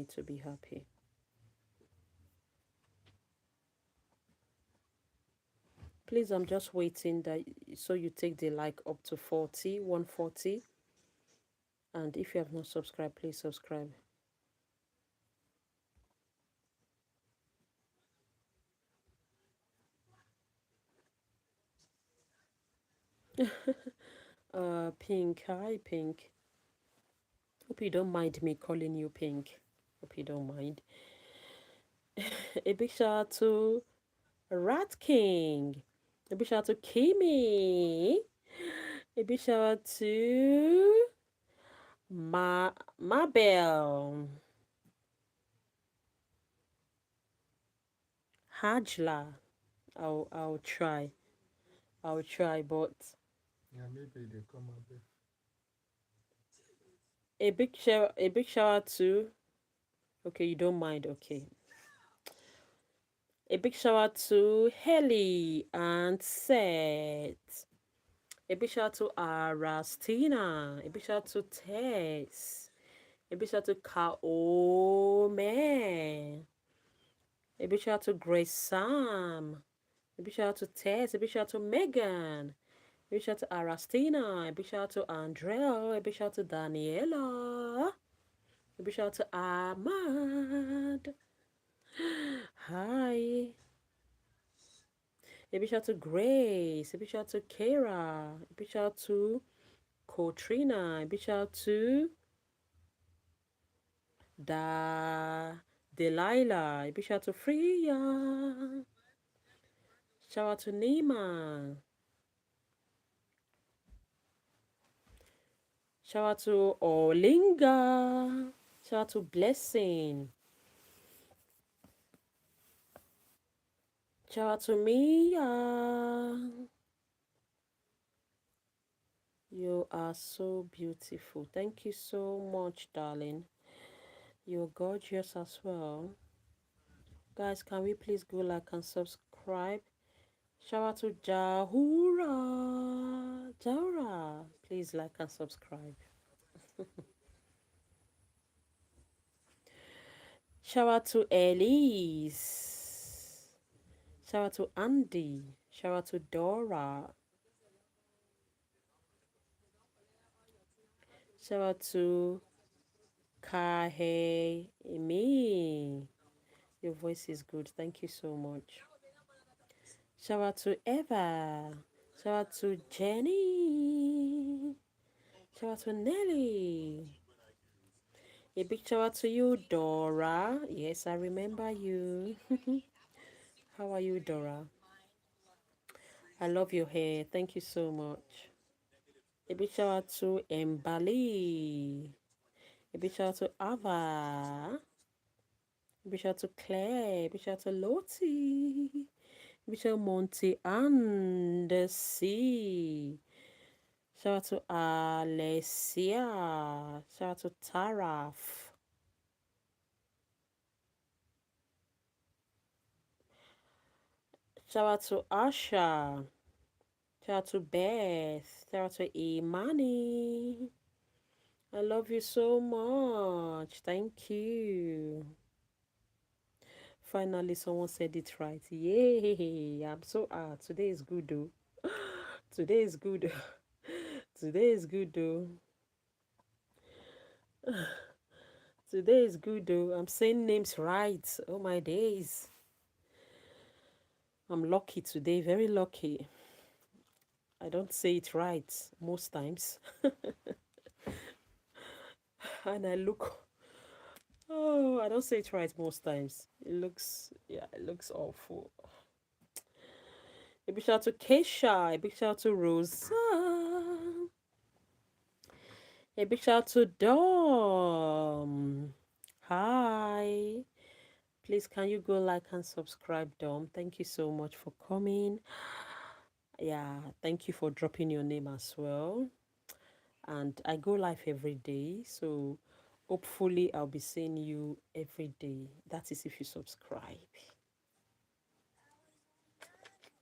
to be happy. Please, I'm just waiting that so you take the like up to 40, 140. And if you have not subscribed, please subscribe. Pink, hi Pink. Hope you don't mind me calling you Pink. Hope you don't mind. A big shout out to Rat King. A big shout out to Kimi. A big shout out to Mabel. Hajla. I'll try. I'll try, but Yeah, maybe they come a bit. a big shout out to, okay, you don't mind, okay. A big shout out to Helly and Seth. A big shout out to Arastina. A big shout out to Tess. A big shout out to Kaome. A big shout out to Grace Sam. A big shout out to Tess. A big shout out to Megan. A big shout out to Arastina. A big shout out to Andrea. A big shout out to Daniela. A big shout out to Ahmad. Hi. A big shout out to Grace. A big shout out to Kara. A big shout out to Katrina. A big shout out to Delilah. A big shout out to Freya. Shout out to Nima. Shout out to Olinga. Shout out to Blessing. Shout out to Mia. You are so beautiful. Thank you so much, darling. You're gorgeous as well. Guys, can we please go like and subscribe? Shout out to Jahura. Jahura. Please like and subscribe. Shout out to Elise. Shout out to Andy. Shout out to Dora. Shout out to Kahemi. Your voice is good. Thank you so much. Shout out to Eva. Shout out to Jenny. Shout out to Nelly. A big shout out to you, Dora. Yes, I remember you. How are you, Dora? I love your hair. Thank you so much. A big shout out to Mbali. A big shout out to Ava. A big shout out to Claire. A big shout out to Lottie. A big shout out to Monty and C. Shout out to Alessia. Shout out to Taraf. Shout out to Asha. Shout out to Beth. Shout out to Imani. I love you so much. Thank you. Finally, someone said it right. Yay! I'm so today is good though. Today is good. Today is good though. Today is good though. I'm saying names right. Oh my days. I'm lucky today, very lucky. I don't say it right most times. And I look, oh, I don't say it right most times. It looks, yeah, it looks awful. A big shout out to Keisha. A big shout out to Rosa. A big shout out to Dom. Hi. Please, can you go like and subscribe, Dom? Thank you so much for coming. Yeah, thank you for dropping your name as well. And I go live every day, so hopefully I'll be seeing you every day. That is if you subscribe.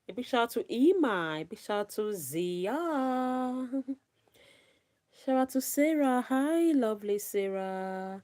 A big shout out to Ima. A big shout out to Zia. Shout out to Sarah. Hi, lovely Sarah.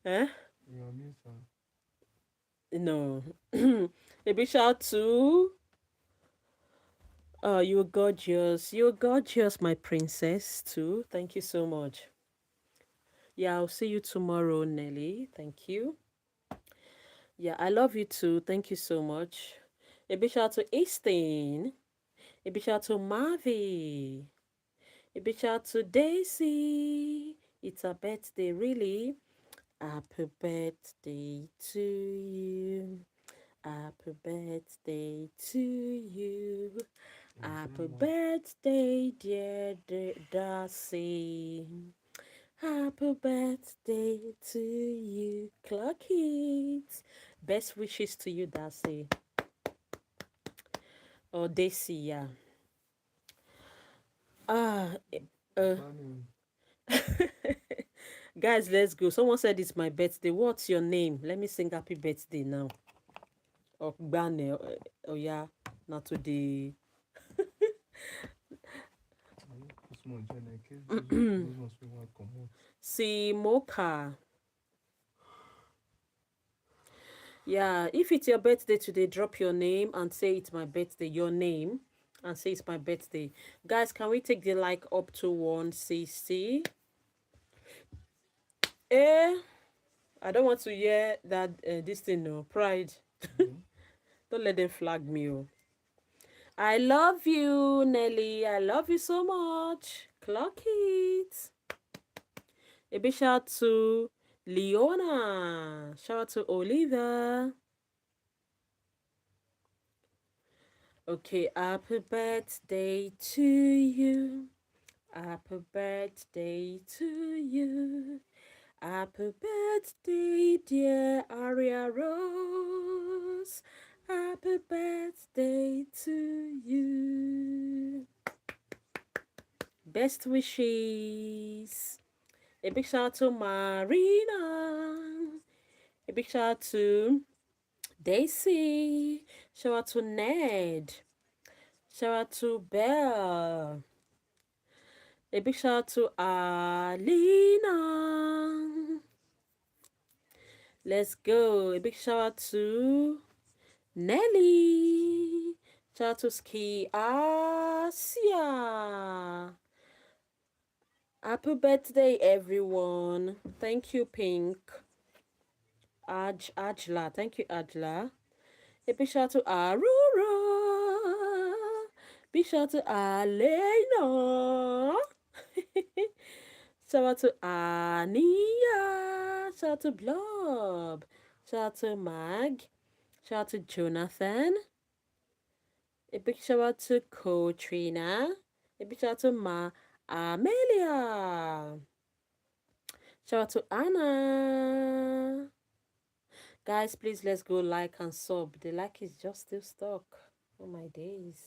Eh? Your miss her. No. A big shout to you're gorgeous. You're gorgeous, my princess, too. Thank you so much. Yeah, I'll see you tomorrow, Nelly. Thank you. Yeah, I love you too. Thank you so much. A big shout to Easton. A big shout to Mavi. A big shout to Daisy. It's her birthday, really. Happy birthday to you. Happy birthday to you. Thank you very Happy much. birthday, dear Darcy. Happy birthday to you. Clock it. Best wishes to you, Darcy. Or Daisy, yeah. Ah, uh, Funny. guys, let's go. Someone said it's my birthday. What's your name? Let me sing happy birthday now. Oh, Gbane. Oh, yeah. Not today. This month, Jen, in case those ones we want come out. See, Mocha. Yeah, if it's your birthday today, drop your name and say it's my birthday. Your name and say it's my birthday. Guys, can we take the like up to 160? Eh, I don't want to hear that this thing, no. Pride. Mm-hmm. Don't let them flag me, oh. I love you, Nelly. I love you so much. Clock it. A big shout to Leona. Shout out to Oliver. Okay, happy birthday to you. Happy birthday to you. Happy birthday, dear Aria Rose. Happy birthday to you. Best wishes. A big shout out to Marina. A big shout out to Daisy. Shout out to Ned. Shout out to Belle. A big shout out to Alina. Let's go. A big shout out to Nelly. Shout out to Ski Asia. Happy birthday, everyone. Thank you, Pink. Ajla. Thank you, Ajla. A big shout out to Arura. Big shout out to Alena. Shout out to Ania. Shout out to Blob. Shout out to Mag. Shout out to Jonathan. A big shout out to Katrina. A big shout out to Amelia. Shout out to Anna. Guys, please let's go like and sub. The like is just still stuck. Oh my days.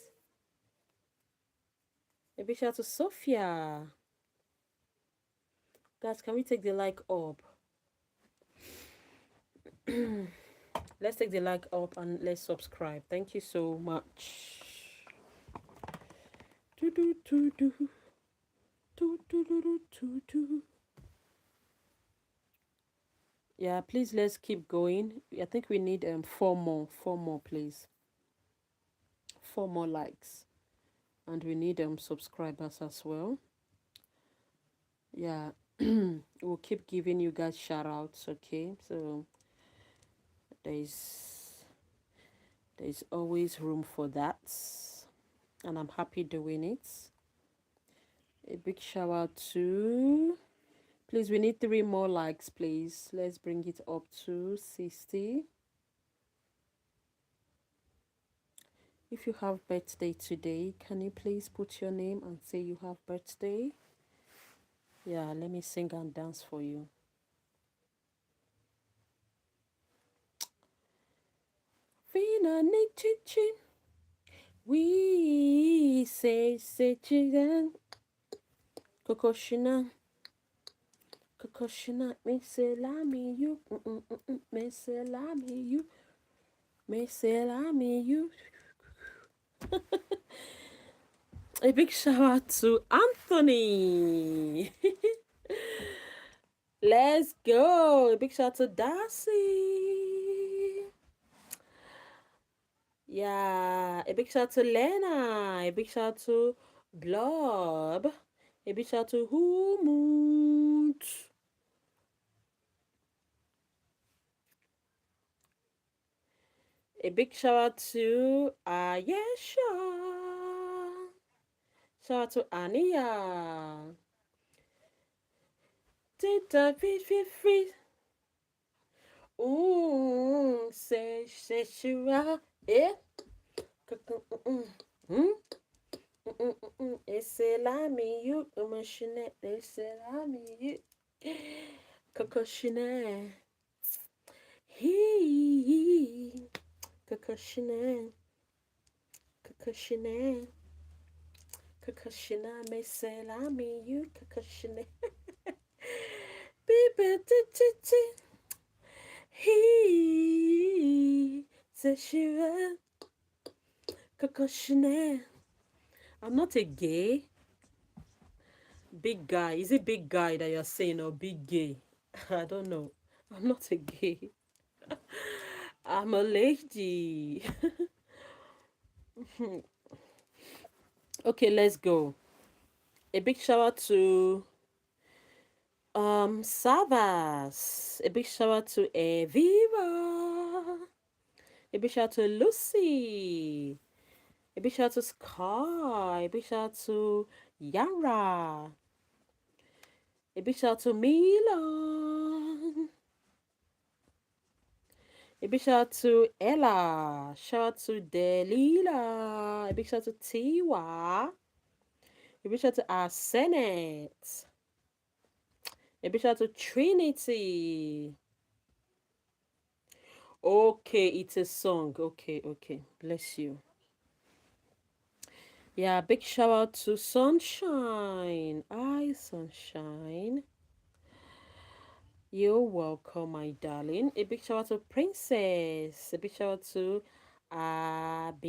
A big shout out to Sophia. Guys, can we take the like up? Let's take the like up and let's subscribe. Thank you so much. Do do do do do do do do do. Yeah, please let's keep going. I think we need four more, please. 4 more likes, and we need subscribers as well. Yeah, we'll keep giving you guys shout outs. Okay, so there's there's always room for that, and I'm happy doing it. A big shout out to, please, we need 3 more likes, please. Let's bring it up to 60. If you have birthday today, can you please put your name and say you have birthday? Yeah, let me sing and dance for you. Fina Nick Chichi. We say chicken. Kokoshina. Kokoshina. Me say lami you. Me say lami you. Me say lami you. A big shout out to Anthony. Let's go. A big shout out to Darcy. Yeah. A big shout out to Lena. A big shout out to Blob. A big shout out to Humut. A big shout out to Ayesha. Shout out to Ania. Tita free. Say Shira. Eh? Esse lá meio uma chinete. Esse lá meio. Coco Chanel. He. Coco Chanel. Coco Chanel. Coco Chanel. Mais c'est là meio. Coco Chanel. Bibi. He. C'est Shira. Coco Chanel. I'm not a gay. Big guy. Is it big guy that you're saying or big gay? I don't know. I'm not a gay. I'm a lady. Okay, let's go. A big shout out to Savas. A big shout out to Evira. A big shout out to Lucy. A big shout out to Sky. A big shout out to Yara. A big shout out to Milan. A big shout out to Ella. Shout out to Delila. A big shout out to Tiwa. A big shout out to Arsenet. A big shout out to Trinity. Okay, it's a song. Okay. Bless you. Yeah, big shout out to Sunshine. Hi, Sunshine. You're welcome, my darling. A big shout out to Princess. A big shout out to Abira.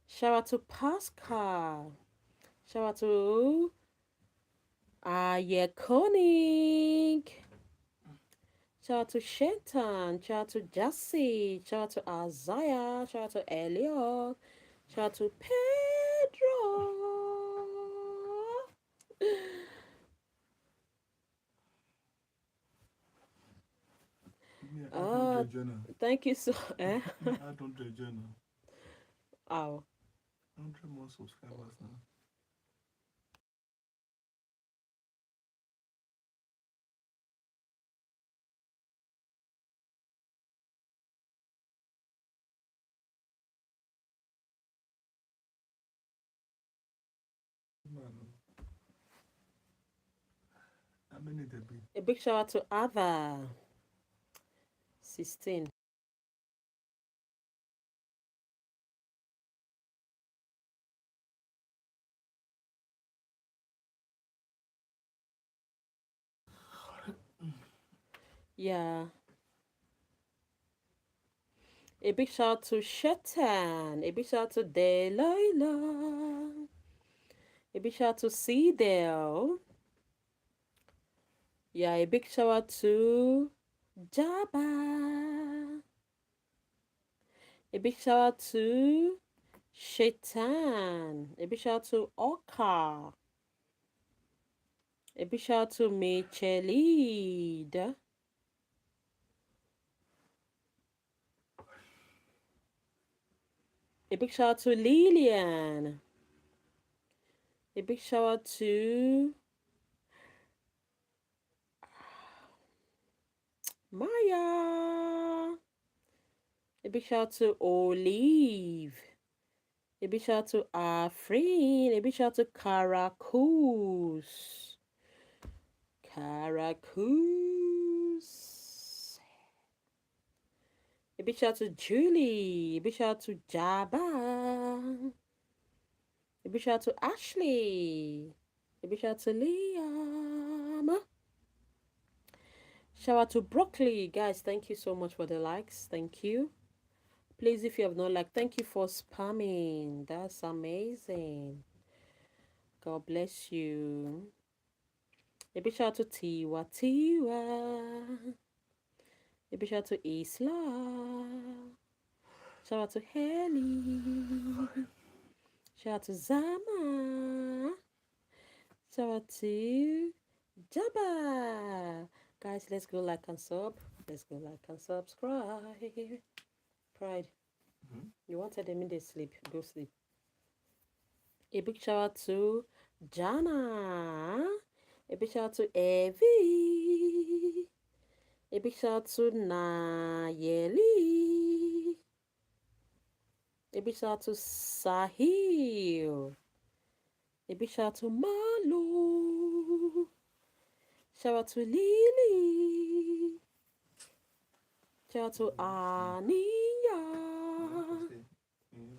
Shout out to Pascal. Shout out to Koenig. Shout out to Shenton. Shout out to Jesse. Shout out to Isaiah. Shout out to Elliot. Shout out to Pedro. Yeah, I don't journal. Thank you so I don't journal. Oh. 100 more subscribers now. Man, how many there be? A big shout out to Ava. 16. Yeah. A big shout out to Shetan. A big shout out to Delilah. A big shout out to Cedel. Yeah, a big shout out to Jabba. A big shout out to Shetan. A big shout out to Oka. A big shout out to Michelide. A big shout out to Lillian. A big shout out to Maya. A big shout out to Olive. A big shout out to Afrin. A big shout out to Caracus. Caracus. A big shout out to Julie. A big shout out to Jabba. A big shout out to Ashley. A big shout out to Liam. Shout out to Broccoli. Guys, thank you so much for the likes. Thank you. Please, if you have not liked, thank you for spamming. That's amazing. God bless you. A big shout out to Tiwa Tiwa. A big shout out to Isla. Shout out to Haley. Shout out to Zama. Shout out to Jabba. Guys, let's go like and sub. Let's go like and subscribe. Pride. You wanted them in their sleep. Go sleep. A big shout out to Jana. A big shout out to Evie. A big shout out to Nayeli. A big shout out to Sahil. A big shout out to Malu. Shout out to Lily. Shout out to Ania.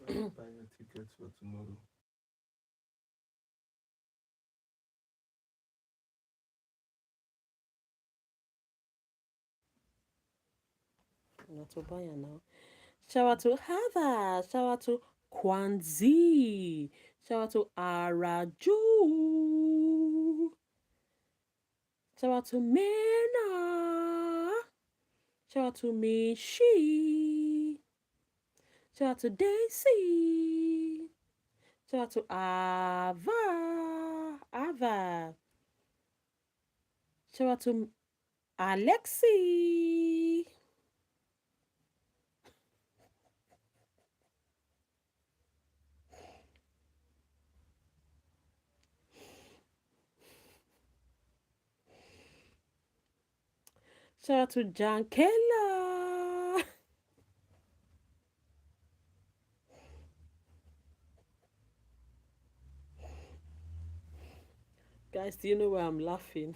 You buy your tickets for tomorrow. Not to buy now. Shout out to Heather. Shout out to Kwanzi. Shout out to Araju. Shout out to Mena. Shout out to Mishi. Shout out to Daisy. Shout out to Ava. Shout out to Alexi. Shout out to Jankela. Guys, do you know why I'm laughing?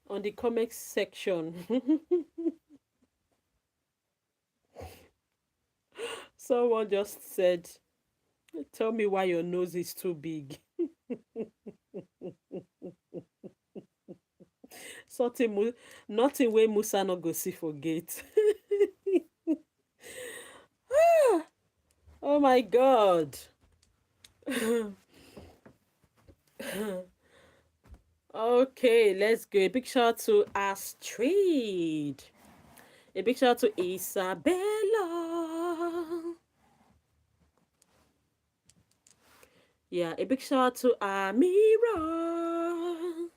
On the comics section. Someone just said, tell me why your nose is too big. Nothing way Musa no go see for gate. Oh my God. Okay, let's go. A big shout out to Astrid. A big shout out to Isabella. Yeah, a big shout out to Amira.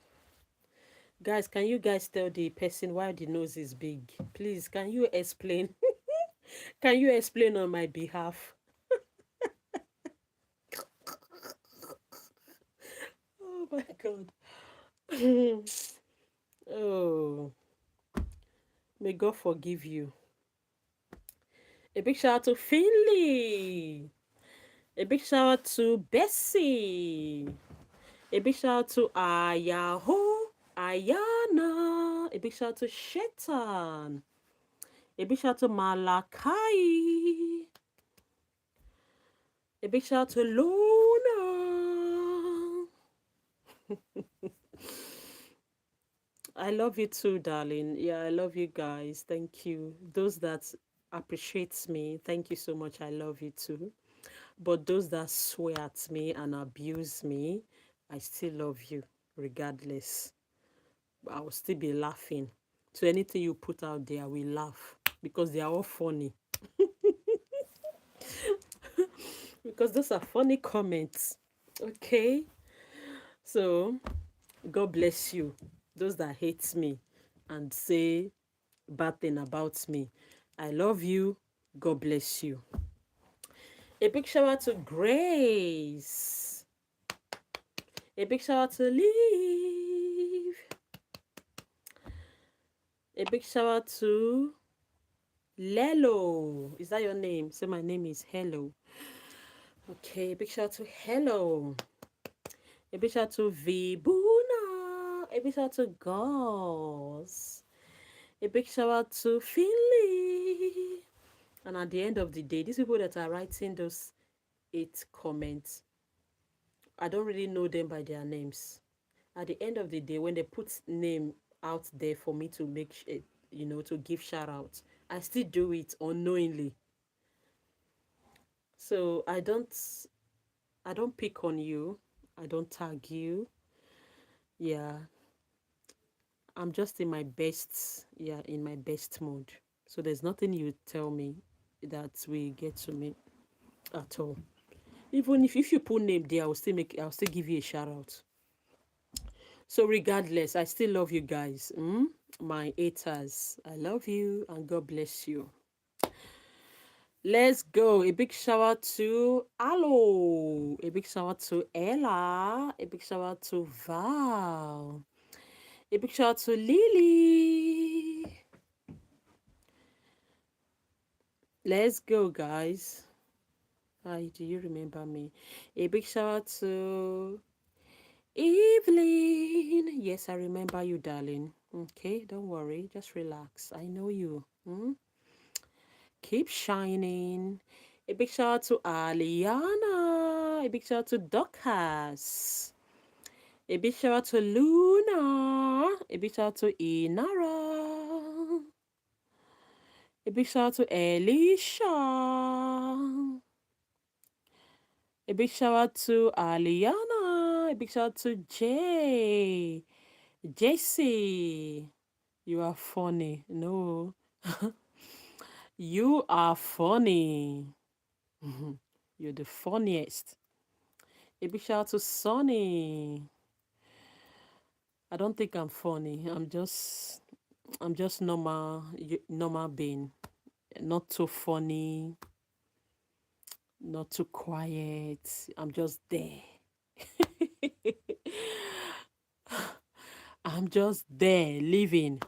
Guys, can you guys tell the person why the nose is big? Please, can you explain? Can you explain on my behalf? Oh my God. Oh, may God forgive you. A big shout out to Finley. A big shout out to Bessie. A big shout out to Ayaho, Ayana. A big shout out to Shetan. A big shout out to Malakai. A big shout out to Luna. I love you too, darling. Yeah, I love you guys. Thank you. Those that appreciates me, thank you so much. I love you too. But those that swear at me and abuse me, I still love you regardless. I will still be laughing. So anything you put out there, we laugh because they are all funny. Because those are funny comments. Okay? So God bless you. Those that hate me and say bad thing about me. I love you. God bless you. A big shout out to Grace. A big shout out to Liv. A big shout out to Lelo. Is that your name? So my name is Hello. Okay, big shout out to Hello. A big shout out to Vibuna. A big shout out to Gauss. A big shout out to Finley. And at the end of the day, these people that are writing those 8 comments, I don't really know them by their names. At the end of the day, when they put name out there for me to make it, to give shout out, I still do it unknowingly. So I don't I don't pick on you. I don't tag you. Yeah, I'm just in my best, yeah, in my best mood. So there's nothing you tell me that will get to me at all. Even if you put name there, I'll still give you a shout out. So regardless, I still love you guys. My haters. I love you and God bless you. Let's go. A big shout out to Alo. A big shout out to Ella. A big shout out to Val. A big shout out to Lily. Let's go, guys. Hi, do you remember me? A big shout out to Evelyn. Yes, I remember you, darling. Okay, don't worry. Just relax. I know you. Keep shining. A big shout out to Aliana. A big shout out to Dorcas. A big shout out to Luna. A big shout out to Inara. A big shout out to Elisha. A big shout out to Aliana. A big shout out to Jay. Jesse. You are funny. No. You are funny. You're the funniest. A big shout out to Sonny. I don't think I'm funny. I'm just normal being. Not too funny, not too quiet. I'm just there. I'm just there living.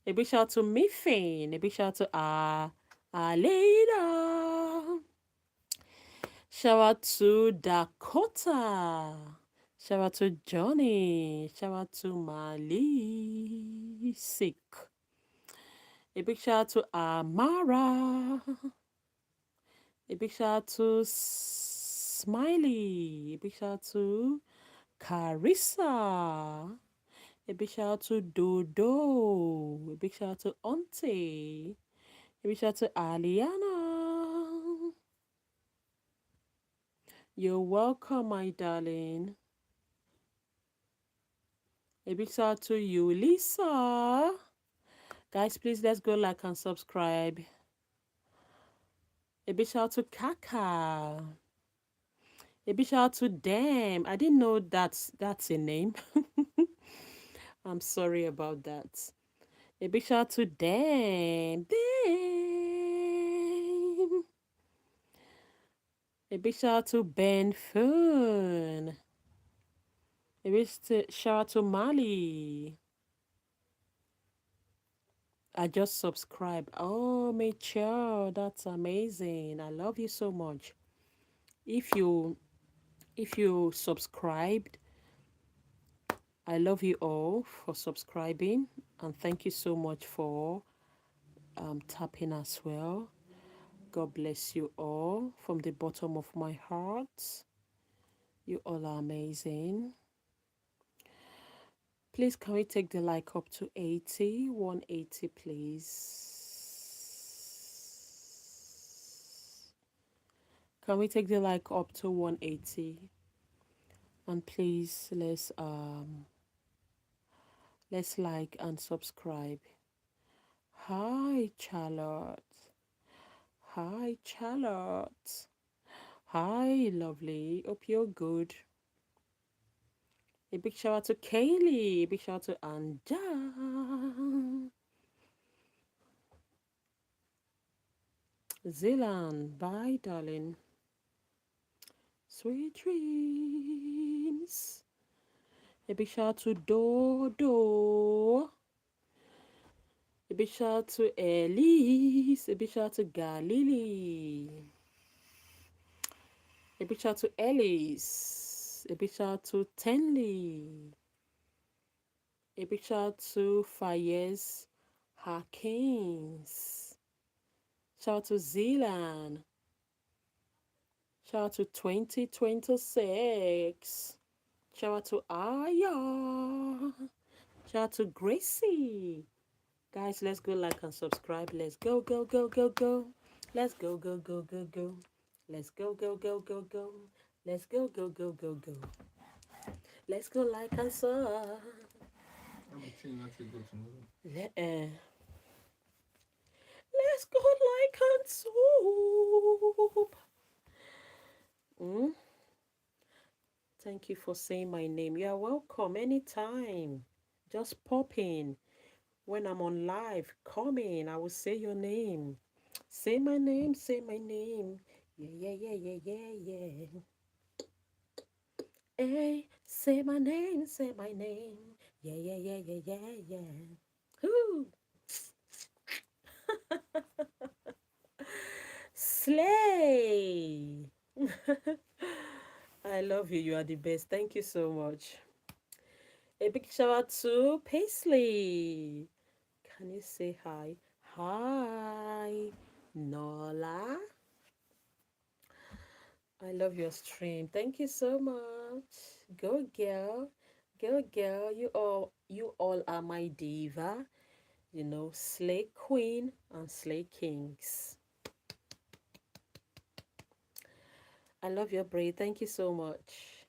A big shout out to Miffin. A big shout out to Aleda. Shout out to Dakota. Shout out to Johnny. Shout out to Mali. Sick. A big shout out to Amara. A big shout out to Smiley. A big shout out to Carissa. A big shout out to Dodo. A big shout out to Auntie. A big shout out to Aliana. You're welcome, my darling. A big shout out to you, Lisa. Guys, please let's go like and subscribe. A big shout out to Kaka. A big shout out to them. I didn't know that's a name. I'm sorry about that. A big shout out to them. Them. A big shout out to Ben Fun. A big shout out to Mali. I just subscribed. Oh, mature. That's amazing. I love you so much. If you subscribed, I love you all for subscribing and thank you so much for tapping as well. God bless you all from the bottom of my heart. You all are amazing. Please, can we take the like up to 80? 180, please. Can we take the like up to 180? And please, let's like and subscribe. Hi, Charlotte. Hi, Charlotte. Hi, lovely. Hope you're good. A big shout out to Kaylee. A big shout out to Anja. Zilan. Bye, darling. Sweet dreams. A big shout out to Dodo. A big shout out to Elise. A big shout out to Galili. A big shout out to Elise. A big shout out to Tenley. A big shout out to Fayez Harkins. Shout out to Zealand. Shout out to 2026. Shout out to Aya. Shout out to Gracie. Guys, let's go like and subscribe. Let's go, go, go, go, go. Let's go, go, go, go, go. Let's go, go, go, go, go. Let's go, go, go, go, go. Let's go like I saw. I'm between not to go tomorrow. Let's go like and soap. Mm? Thank you for saying my name. You are welcome anytime. Just pop in. When I'm on live, come in. I will say your name. Say my name, say my name. Yeah, yeah, yeah, yeah, yeah, yeah. Hey, say my name, say my name. Yeah, yeah, yeah, yeah, yeah, yeah. Whoo! Slay! I love you. You are the best. Thank you so much. A big shout out to Paisley. Can you say hi? Hi, Nola. I love your stream. Thank you so much. Go girl. Go girl. You all are my diva. You know, Slay Queen and Slay Kings. I love your braid. Thank you so much.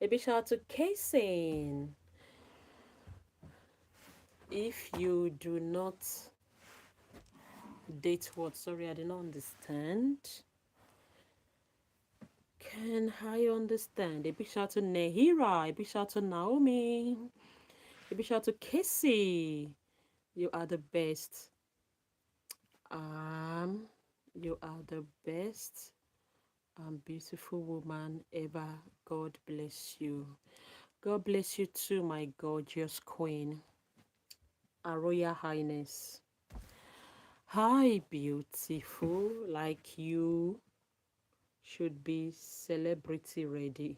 A big shout out to Kason. If you do not date what? Sorry, I did not understand. Can I understand? A big shout out to Nehira. A big shout out to Naomi. A big shout out to Kissy. You are the best. Um, you are the best and beautiful woman ever. God bless you. God bless you too, my gorgeous queen. Our Royal Highness. Hi, beautiful. Like you should be celebrity ready.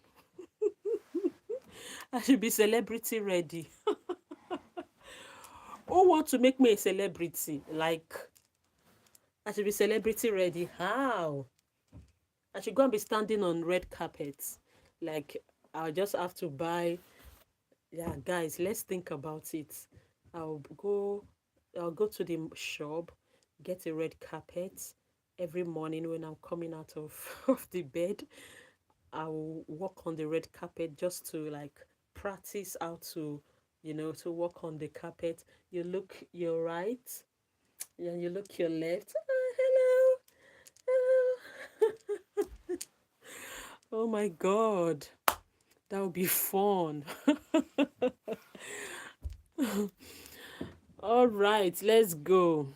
I should be celebrity ready. Who want to make me a celebrity? Like, I should be celebrity ready. How? I should go and be standing on red carpets. Like, I'll just have to buy. Yeah, guys, let's think about it. I'll go. I'll go to the shop, get a red carpet every morning when I'm coming out of of the bed. I'll walk on the red carpet just to like practice how to, to walk on the carpet. You look your right, and you look your left. Hello, hello. Oh my God, that would be fun. All right, let's go.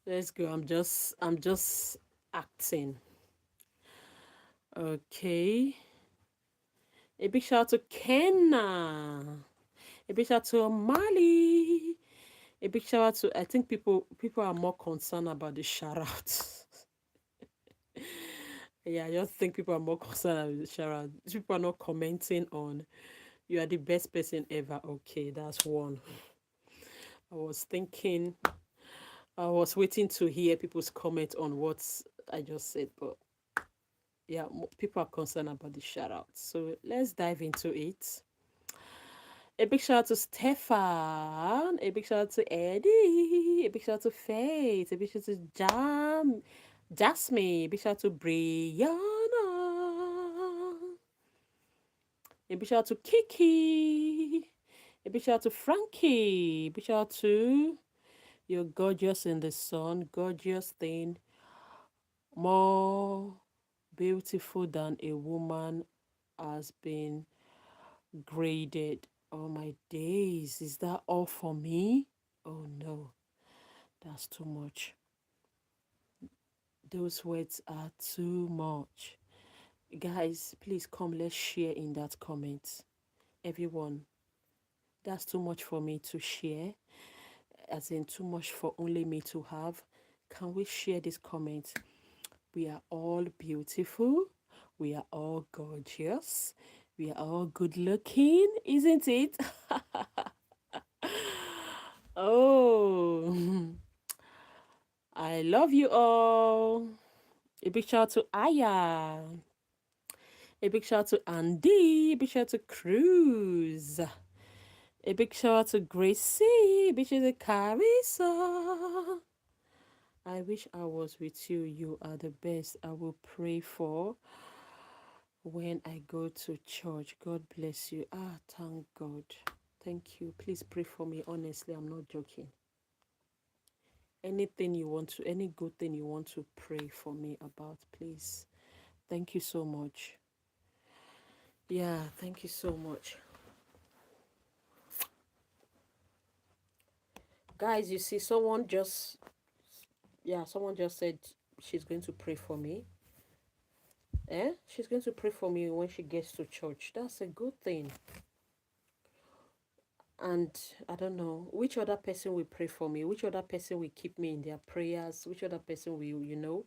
Let's go. I'm just acting. Okay. A big shout out to Kenna. A big shout out to Mali. A big shout out to, I think people are more concerned about the shout out. Yeah, I just think people are more concerned about the shout out. People are not commenting on you are the best person ever. Okay, that's one. I was thinking I was waiting to hear people's comment on what I just said, but yeah, people are concerned about the shout out. So let's dive into it. A big shout out to Stefan. A big shout out to Eddie. A big shout out to Faith. A big shout out to Jasmine. A big shout out to Brianna. A big shout out to Kiki. A big shout out to Frankie. A big shout out to You're Gorgeous in the Sun. Gorgeous thing. More beautiful than a woman has been graded. Oh my days, is that all for me? Oh no, that's too much. Those words are too much. Guys, please come, let's share in that comment. Everyone, that's too much for me to share, as in too much for only me to have. Can we share this comment? We are all beautiful. We are all gorgeous. We are all good looking, isn't it? Oh, I love you all. A big shout out to Aya. A big shout out to Andy. A big shout out to Cruz. A big shout out to Gracie. A big shout out to Carissa. I wish I was with you. You are the best. I will pray for when I go to church. God bless you. Ah, thank God. Thank you. Please pray for me. Honestly, I'm not joking. Anything you want to, any good thing you want to pray for me about, please. Thank you so much. Yeah, thank you so much. Guys, you see, someone just said she's going to pray for me. She's going to pray for me when she gets to church. That's a good thing. And I don't know which other person will pray for me, which other person will keep me in their prayers, which other person will.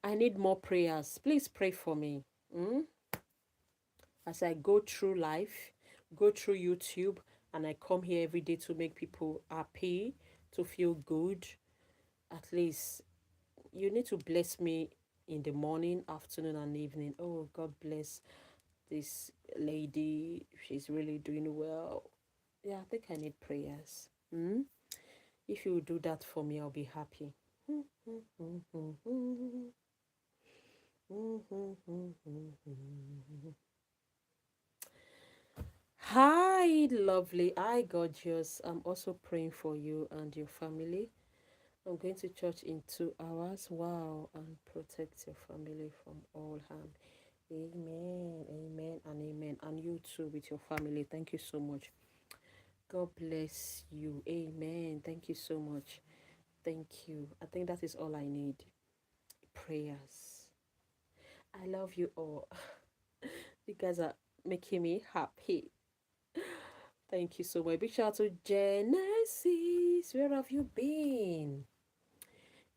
I need more prayers. Please pray for me. As I go through life, go through YouTube, and I come here every day to make people happy, to feel good. At least you need to bless me in the morning, afternoon, and evening. Oh, God bless this lady. She's really doing well. Yeah, I think I need prayers. If you do that for me, I'll be happy. Hi, lovely. Hi, gorgeous. I'm also praying for you and your family. I'm going to church in 2 hours. Wow. And protect your family from all harm. Amen. Amen and amen. And you too with your family. Thank you so much. God bless you. Amen. Thank you so much. Thank you. I think that is all I need. Prayers. I love you all. You guys are making me happy. Thank you so much. Big shout out to Genesis. Where have you been?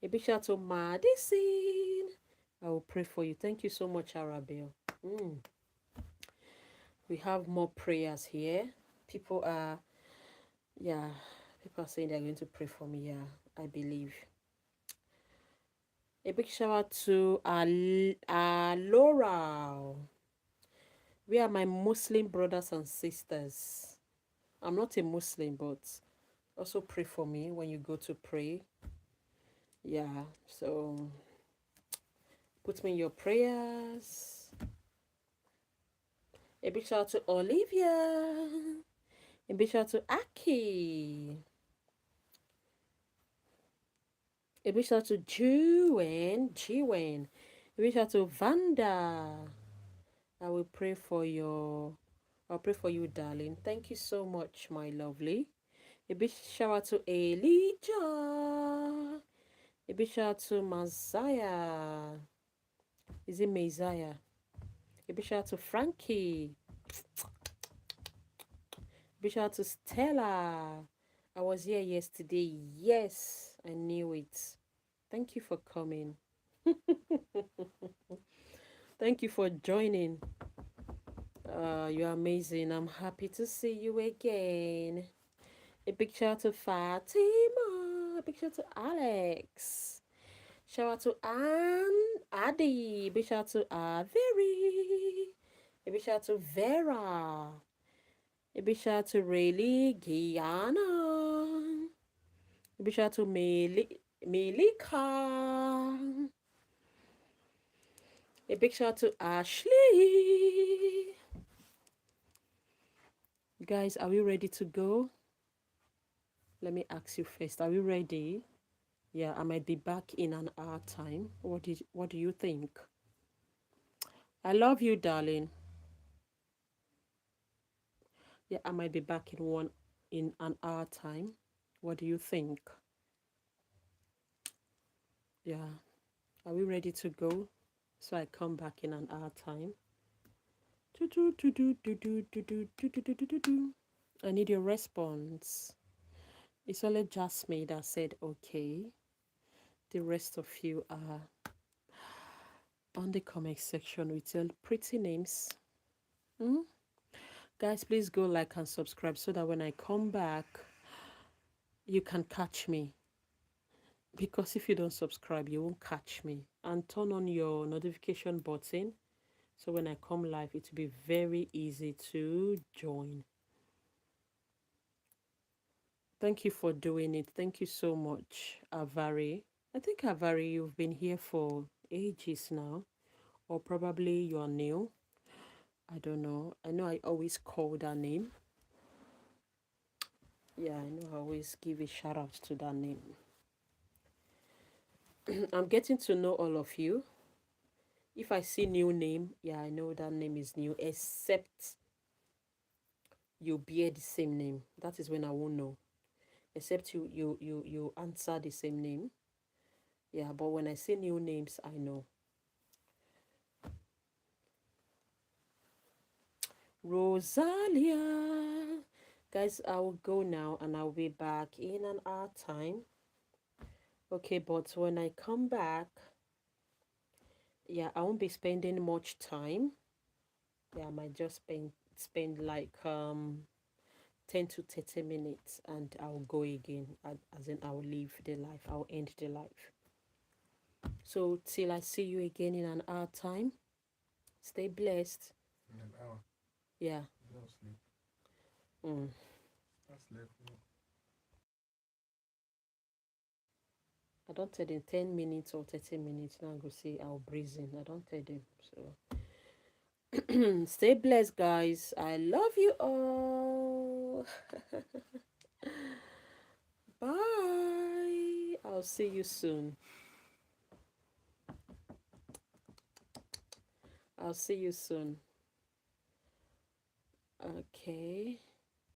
A big shout out to Madison. I will pray for you. Thank you so much, Arabelle. We have more prayers here. People are, yeah, people are saying they're going to pray for me. Yeah, I believe. A big shout out to Laura. We are my Muslim brothers and sisters. I'm not a Muslim, but also pray for me when you go to pray. Yeah, so put me in your prayers. A big shout out to Olivia. A big shout out to Aki. A big shout out to Jiwen. A big shout out to Vanda. I will pray for I'll pray for you, darling. Thank you so much, my lovely. A big shout out to Elijah. A big shout out to Messiah. Is it Messiah? A big shout out to Frankie. A big shout out to Stella. I was here yesterday. Yes, I knew it. Thank you for coming. Thank you for joining. You're amazing. I'm happy to see you again. A big shout out to Fatima. A big shout out to Alex. Shout out to Addy. Big shout out to Avery. A big shout out to Vera. A big shout out to Rayleigh Guyana. A big shout out to Melika. A big shout out to Ashley. Guys, are we ready to go? Let me ask you first. Are we ready? Yeah, I might be back in an hour time. What do you think? I love you, darling. Yeah, I might be back in an hour time. What do you think? Yeah. Are we ready to go? So I come back in an hour time. I need your response. It's only just me that said okay. The rest of you are on the comment section with your pretty names. Guys, please go like and subscribe so that when I come back, you can catch me. Because if you don't subscribe, you won't catch me. And turn on your notification button so when I come live, it will be very easy to join. Thank you for doing it. Thank you so much, Avari. I think Avari, you've been here for ages now, or probably you're new. I don't know. I know I always call that name. Yeah, I know I always give a shout out to that name. I'm getting to know all of you. If I see new name, yeah, I know that name is new, except you bear the same name. That is when I won't know. Except you answer the same name. Yeah, but when I see new names, I know. Rosalia. Guys, I will go now and I'll be back in an hour time. Okay, but when I come back, yeah, I won't be spending much time. Yeah, I might just spend like 10 to 30 minutes and I'll go again. As in I'll leave the life. I'll end the life. So till I see you again in an hour time, stay blessed. In an hour. Yeah. No sleep. Mm. That's left. I don't tell them 10 minutes or 30 minutes. Now I go say I'll breeze in. I don't tell them. So stay blessed, guys. I love you all. Bye. I'll see you soon. I'll see you soon. Okay.